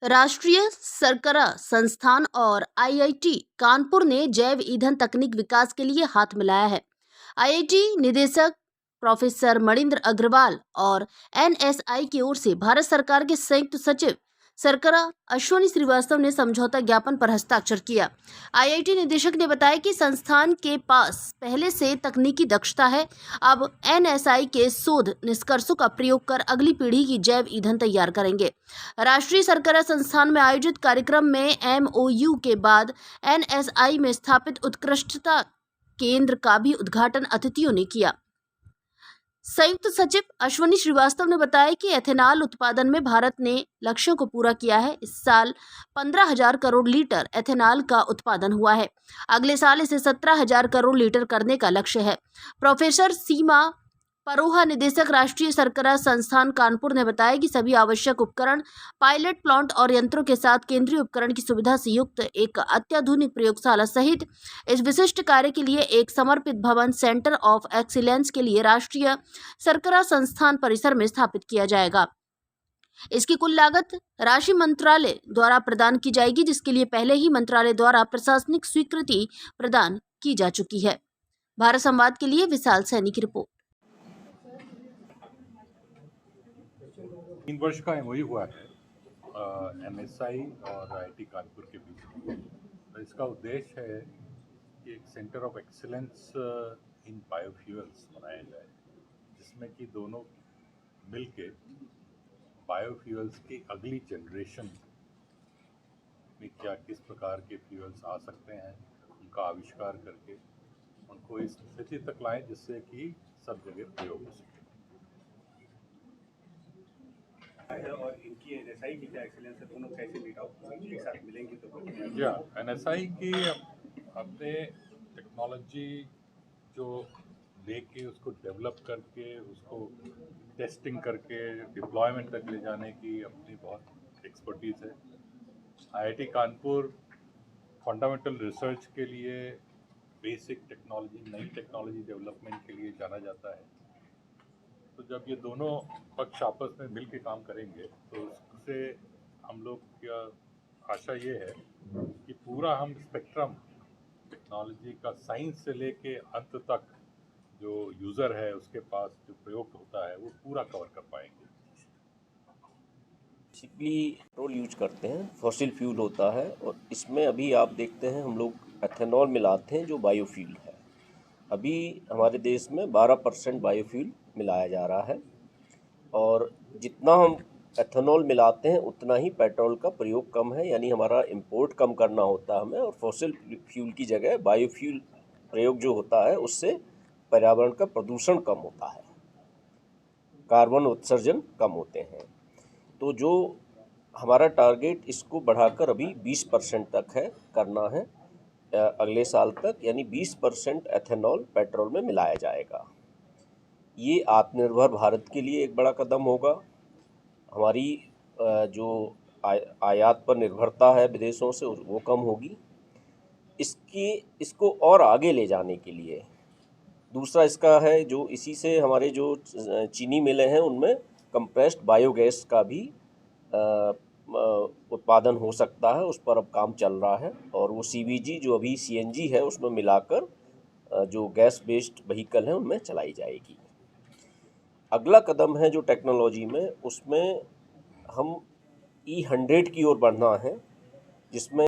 राष्ट्रीय शर्करा संस्थान और आईआईटी कानपुर ने जैव ईंधन तकनीक विकास के लिए हाथ मिलाया है। आईआईटी निदेशक प्रोफेसर मणिंद्र अग्रवाल और एनएसआई की ओर से भारत सरकार के संयुक्त सचिव शर्करा अश्वनी श्रीवास्तव ने समझौता ज्ञापन पर हस्ताक्षर किया। आईआईटी निदेशक ने बताया कि संस्थान के पास पहले से तकनीकी दक्षता है। अब एनएसआई के शोध निष्कर्षों का प्रयोग कर अगली पीढ़ी की जैव ईंधन तैयार करेंगे। राष्ट्रीय शर्करा संस्थान में आयोजित कार्यक्रम में एमओयू के बाद एनएसआई में स्थापित उत्कृष्टता केंद्र का भी उद्घाटन अतिथियों ने किया। संयुक्त सचिव अश्वनी श्रीवास्तव ने बताया कि एथेनॉल उत्पादन में भारत ने लक्ष्यों को पूरा किया है। इस साल 15,000 करोड़ लीटर एथेनॉल का उत्पादन हुआ है। अगले साल इसे 17,000 करोड़ लीटर करने का लक्ष्य है। प्रोफेसर सीमा परोहा निदेशक राष्ट्रीय शर्करा संस्थान कानपुर ने बताया कि सभी आवश्यक उपकरण, पायलट प्लांट और यंत्रों के साथ केंद्रीय उपकरण की सुविधा से युक्त एक अत्याधुनिक प्रयोगशाला सहित इस विशिष्ट कार्य के लिए एक समर्पित भवन सेंटर ऑफ एक्सीलेंस के लिए राष्ट्रीय शर्करा संस्थान परिसर में स्थापित किया जाएगा। इसकी कुल लागत राशि मंत्रालय द्वारा प्रदान की जाएगी, जिसके लिए पहले ही मंत्रालय द्वारा प्रशासनिक स्वीकृति प्रदान की जा चुकी है। भारत संवाद के लिए विशाल सैनी की रिपोर्ट। 3 वर्ष का एमओयू हुआ है एनएसआई और आईआईटी कानपुर के बीच। तो इसका उद्देश्य है कि एक centre of excellence in biofuels बनाया जाए, जिसमें कि दोनों मिलके बायोफ्यूल्स की अगली जनरेशन में क्या किस प्रकार के फ्यूल्स आ सकते हैं, उनका आविष्कार करके उनको इस स्थिति तक लाएं जिससे कि सब जगह प्रयोग हो सके। और इनकी एनएसआई की क्या एक्सीलेंस है, दोनों कैसे मीट आउट एक साथ मिलेंगे तो या एनएसआई की अपने टेक्नोलॉजी जो लेके उसको डेवलप करके उसको टेस्टिंग करके डिप्लॉयमेंट तक ले जाने की अपनी बहुत एक्सपर्टीज़ है। आईआईटी कानपुर फंडामेंटल रिसर्च के लिए, बेसिक टेक्नोलॉजी, नई टेक्नोलॉजी डेवलपमेंट के लिए जाना जाता है। तो जब ये दोनों पक्ष आपस में मिल के काम करेंगे तो उससे हम लोग की आशा ये है कि पूरा हम स्पेक्ट्रम टेक्नोलॉजी का साइंस से लेके अंत तक जो यूज़र है उसके पास जो प्रयोग होता है वो पूरा कवर कर पाएंगे। बेसिकली पेट्रोल यूज करते हैं, फॉसिल फ्यूल होता है, और इसमें अभी आप देखते हैं हम लोग एथेनॉल मिलाते हैं जो बायोफ्यूल है। अभी हमारे देश में 12% बायोफ्यूल मिलाया जा रहा है, और जितना हम एथेनॉल मिलाते हैं उतना ही पेट्रोल का प्रयोग कम है, यानी हमारा इंपोर्ट कम करना होता है हमें, और फॉसिल फ्यूल की जगह बायोफ्यूल प्रयोग जो होता है उससे पर्यावरण का प्रदूषण कम होता है, कार्बन उत्सर्जन कम होते हैं। तो जो हमारा टारगेट इसको बढ़ाकर अभी 20% तक है करना है अगले साल तक, यानी 20% एथेनॉल पेट्रोल में मिलाया जाएगा। ये आत्मनिर्भर भारत के लिए एक बड़ा कदम होगा। हमारी जो आयात पर निर्भरता है विदेशों से वो कम होगी। इसको और आगे ले जाने के लिए दूसरा इसका है जो इसी से हमारे जो चीनी मिलें हैं उनमें कंप्रेस्ड बायोगैस का भी उत्पादन हो सकता है, उस पर अब काम चल रहा है, और वो सीबीजी जो अभी सीएनजी है उसमें मिलाकर जो गैस बेस्ड व्हीकल है उनमें चलाई जाएगी। अगला कदम है जो टेक्नोलॉजी में, उसमें हम E100 की ओर बढ़ना है, जिसमें